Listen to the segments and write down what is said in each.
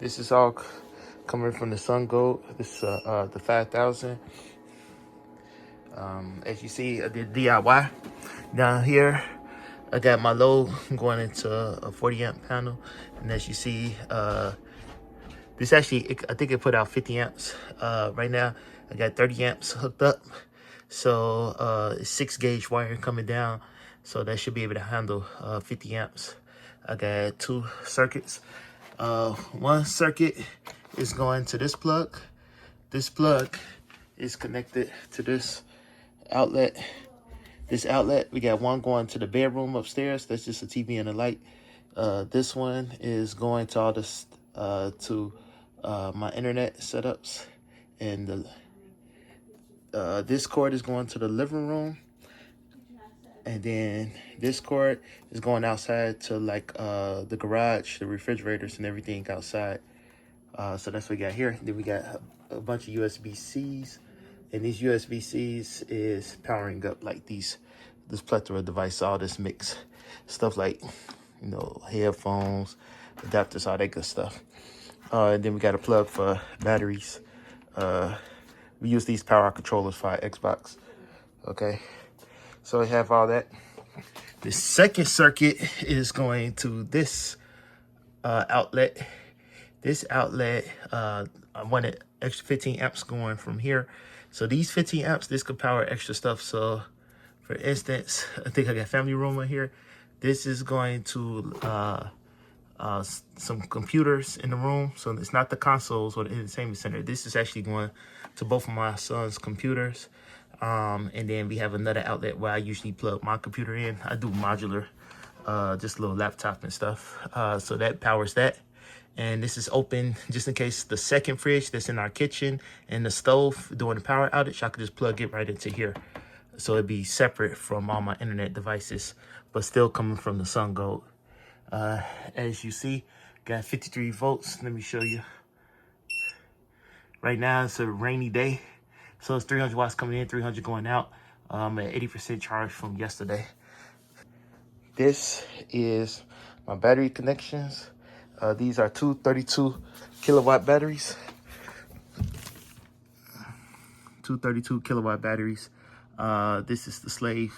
This is all coming from the sungold. This is the 5000. As you see, I did DIY down here. I got my load going into a 40 amp panel, and as you see, this actually, I think it put out 50 amps. Right now, I got 30 amps hooked up. So it's 6 gauge wire coming down. So that should be able to handle 50 amps. I got 2 circuits. One circuit is going to this plug. This plug is connected to this outlet. This outlet, we got one going to the bedroom upstairs. That's just a TV and a light. This one is going to all this to my internet setups, and this cord is going to the living room, and then this cord is going outside to like the garage, the refrigerators and everything outside. So that's what we got here. Then we got a bunch of USB-Cs, and these USB-Cs is powering up like this plethora of devices, all this mix stuff like, you know, headphones, adapters, all that good stuff. And then we got a plug for batteries. We use these power controllers for our Xbox. Okay, so we have all that. The second circuit is going to this outlet. This outlet, I wanted extra 15 amps going from here. So these 15 amps, this could power extra stuff. So for instance, I think I got family room right here. This is going to some computers in the room. So it's not the consoles or the entertainment center. This is actually going to both of my son's computers. And then we have another outlet where I usually plug my computer in. I do modular, just a little laptop and stuff. So that powers that. And this is open just in case the second fridge that's in our kitchen and the stove during the power outage, I could just plug it right into here. So it'd be separate from all my internet devices, but still coming from the sungold. As you see, got 53 volts. Let me show you. Right now it's a rainy day, so it's 300 watts coming in, 300 going out. At 80% charge from yesterday. This is my battery connections. These are two 32 kilowatt batteries. 2 32 kilowatt batteries. This is the slave.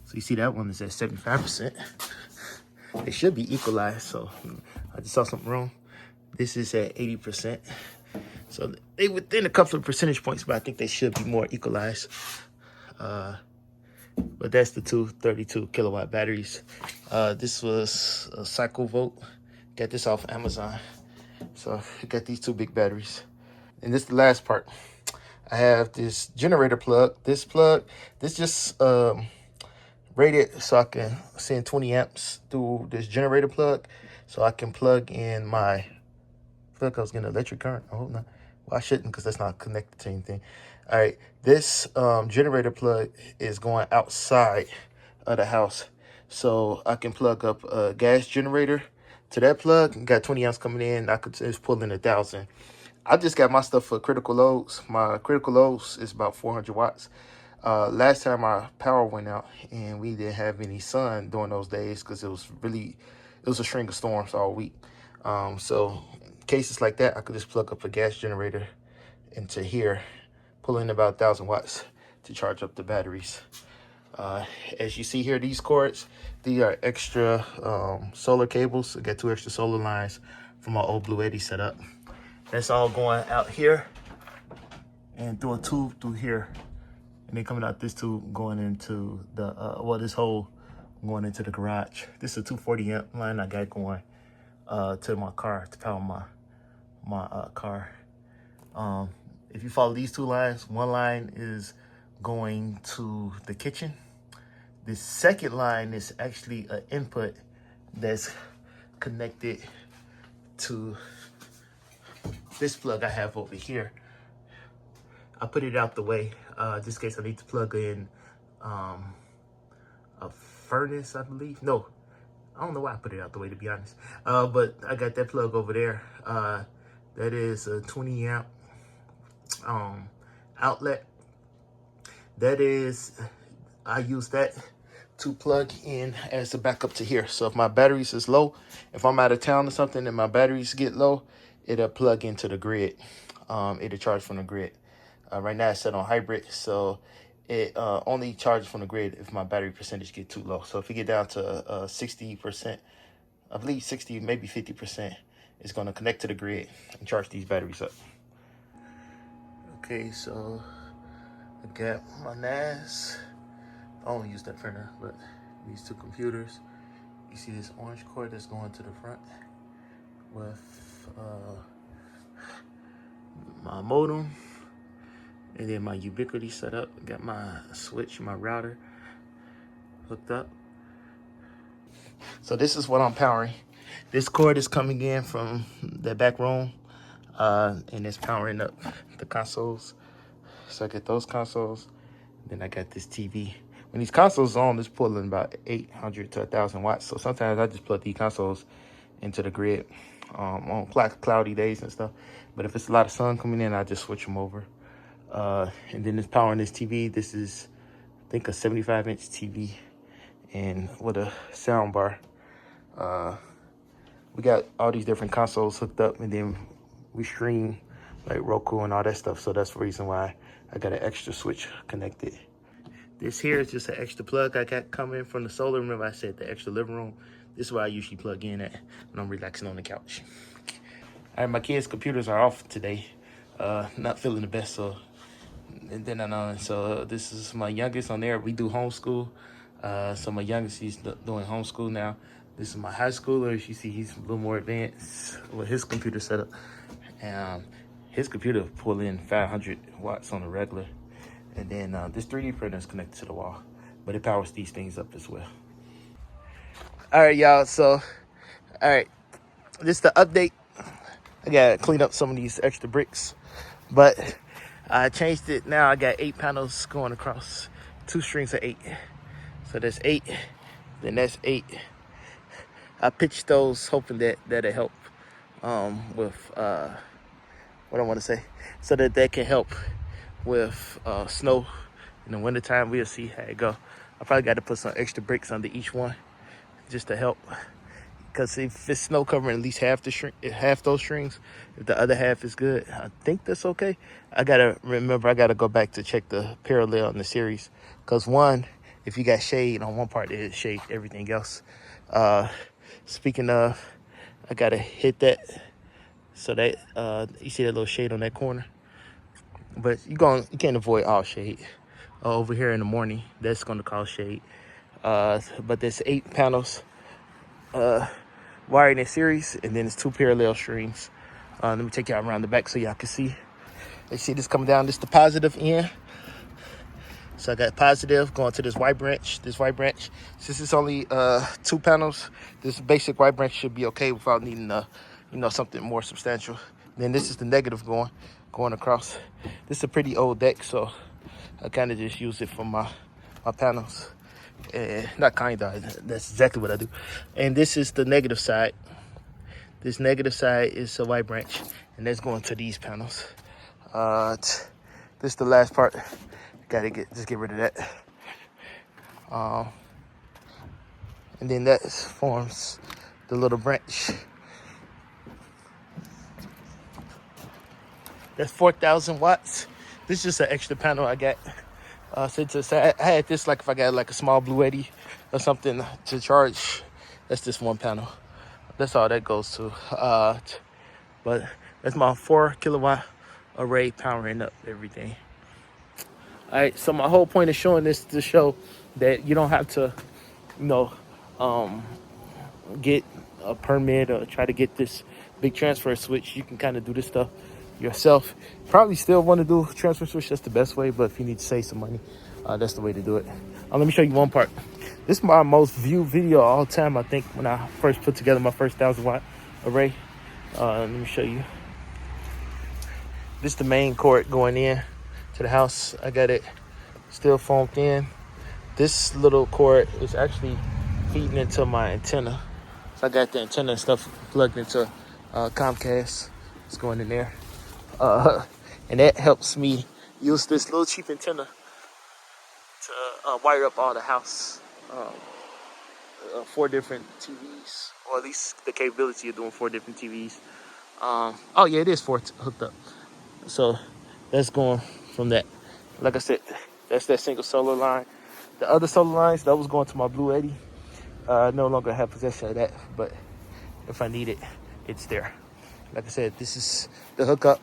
So you see that one is at 75%. It should be equalized, so I just saw something wrong. This is at 80%. So they within a couple of percentage points, but I think they should be more equalized. But that's the 2 32 kilowatt batteries. This was a cycle volt. Got this off Amazon. So I got these 2 big batteries. And this is the last part. I have this generator plug. This just rated so I can send 20 amps through this generator plug. So I can plug in my, I feel like I was getting electric current. I hope not. Well, I shouldn't, because that's not connected to anything. All right, this generator plug is going outside of the house. So I can plug up a gas generator to that plug. Got 20 amps coming in. I could just pull in 1,000. I just got my stuff for critical loads. My critical loads is about 400 watts. Last time our power went out and we didn't have any sun during those days because it was a string of storms all week. So cases like that, I could just plug up a gas generator into here, pull in about 1,000 watts to charge up the batteries. As you see here, these cords, these are extra solar cables. I got 2 extra solar lines from my old Blue Eddy setup. That's all going out here and through a tube through here. And then coming out this tube going into the, this hole going into the garage. This is a 240 amp line I got going to my car to power my car. If you follow these 2 lines, one line is going to the kitchen. The second line is actually an input that's connected to this plug I have over here. I put it out the way just in case I need to plug in a furnace, I believe. No, I don't know why I put it out the way, to be honest. But I got that plug over there. That is a 20 amp outlet. That is, I use that to plug in as a backup to here. So if my batteries is low, if I'm out of town or something and my batteries get low, it'll plug into the grid. It'll charge from the grid. Right now it's set on hybrid, so it only charges from the grid if my battery percentage get too low. So if you get down to 60%, I believe 60, maybe 50%, it's going to connect to the grid and charge these batteries up. Okay, so I got my NAS. I only use that printer, but these two computers. You see this orange cord that's going to the front with my modem, and then my Ubiquiti set up. Got my switch, my router hooked up. So this is what I'm powering. This cord is coming in from the back room, and it's powering up the consoles. So I got those consoles, then I got this TV. When these consoles are on, it's pulling about 800 to 1,000 watts. So sometimes I just plug these consoles into the grid on cloudy days and stuff. But if it's a lot of sun coming in, I just switch them over. And then it's powering this TV. This is, I think, a 75-inch TV, and with a sound bar. We got all these different consoles hooked up, and then we stream like Roku and all that stuff. So that's the reason why I got an extra switch connected. This here is just an extra plug I got coming from the solar. Remember I said the extra living room? This is where I usually plug in at when I'm relaxing on the couch. All right, my kids' computers are off today. Not feeling the best, so. And then this is my youngest on there. We do homeschool. So my youngest, he's doing homeschool now. This is my high schooler. As you see, he's a little more advanced with his computer setup. And his computer pull in 500 watts on the regular. And then this 3D printer is connected to the wall, but it powers these things up as well. All right, y'all. So, all right, this is the update. I gotta clean up some of these extra bricks, but I changed it. Now I got 8 panels going across 2 strings of 8. So that's 8. Then that's 8. I pitched those hoping that that'll help with what I want to say, so that can help with snow in the wintertime. We'll see how it go. I probably got to put some extra bricks under each one just to help, because if it's snow covering at least half those strings, if the other half is good, I think that's okay. I gotta go back to check the parallel in the series, because one, if you got shade on one part, it shade everything else. Speaking of, I gotta hit that so that you see that little shade on that corner. But you can't avoid all shade. Over here in the morning, that's going to cause shade. But there's 8 panels wired in series, and then it's 2 parallel strings. Let me take y'all around the back so y'all can see. You see this coming down. This is the positive end. So I got positive going to this white branch. Since it's only 2 panels, this basic white branch should be okay without needing something more substantial. Then this is the negative going across. This is a pretty old deck, so I kind of just use it for my panels. Not kind of, that's exactly what I do. And this is the negative side. This negative side is a white branch, and that's going to these panels. This is the last part. Gotta get rid of that. And then that forms the little branch. That's 4,000 watts. This is just an extra panel I got. Since I had this, like if I got like a small Blue 80 or something to charge, that's just one panel. That's all that goes to. But that's my 4 kilowatt array powering up everything. All right, so my whole point of showing this to show that you don't have to, get a permit or try to get this big transfer switch. You can kind of do this stuff yourself. Probably still want to do a transfer switch. That's the best way, but if you need to save some money, that's the way to do it. Let me show you one part. This is my most viewed video all time, I think, when I first put together my first 1,000 watt array. Let me show you. This is the main cord going in to the house. I got it still foamed in. This little cord is actually feeding into my antenna. So I got the antenna and stuff plugged into Comcast. It's going in there. And that helps me use this little cheap antenna to wire up all the house. 4 different TVs, or at least the capability of doing 4 different TVs. Oh yeah, it is hooked up. So that's going from that. Like I said, that's that single solar line. The other solar lines, that was going to my Blue 80. I no longer have possession of that, but if I need it, it's there. Like I said, this is the hookup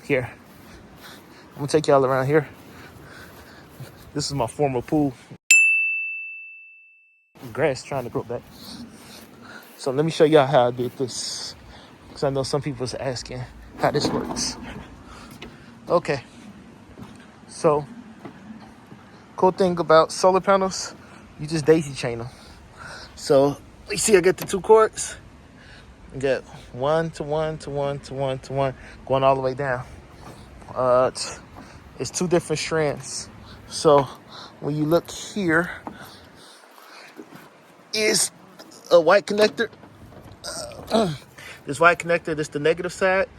here. I'm gonna take y'all around here. This is my former pool. Grass trying to grow back. So let me show y'all how I did this, because I know some people's asking how this works. Okay, so cool thing about solar panels, you just daisy chain them. So you see I get the two cords. I get 1 to 1 to 1 to 1 to 1 going all the way down. It's two different strands. So when you look here, is a white connector. This white connector, this is the negative side.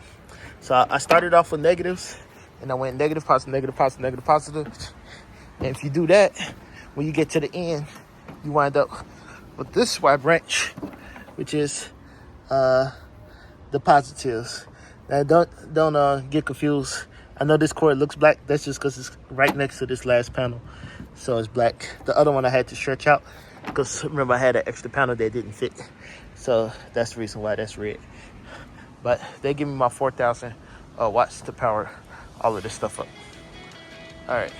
So I started off with negatives, and I went negative, positive, negative, positive, negative, positive. And if you do that, when you get to the end, you wind up with this Y branch, which is the positives. Now don't get confused. I know this cord looks black. That's just because it's right next to this last panel, so it's black. The other one I had to stretch out because remember I had an extra panel that didn't fit, so that's the reason why that's red. But they give me my 4,000 watts to power all of this stuff up. All right.